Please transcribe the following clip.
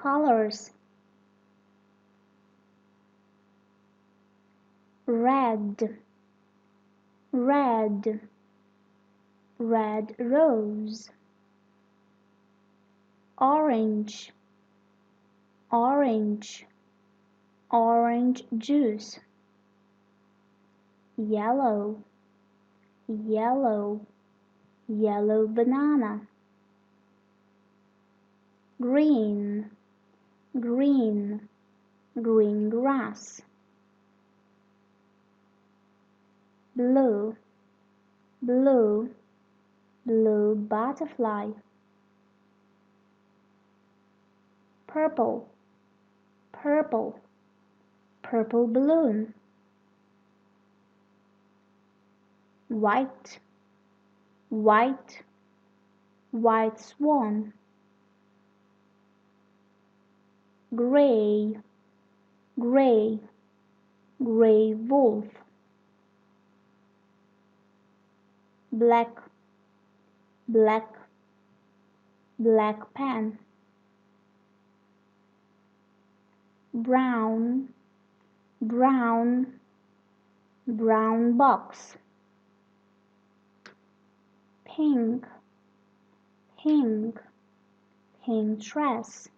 colors: red, red, red rose. Orange, orange, orange juice. Yellow, yellow, yellow banana. Green, green, green grass. Blue, blue, blue butterfly. Purple, purple, purple balloon. White, white, white swan. Gray, gray, gray wolf. Black, black, black pen. Brown, brown, brown box. Pink, pink, pink dress.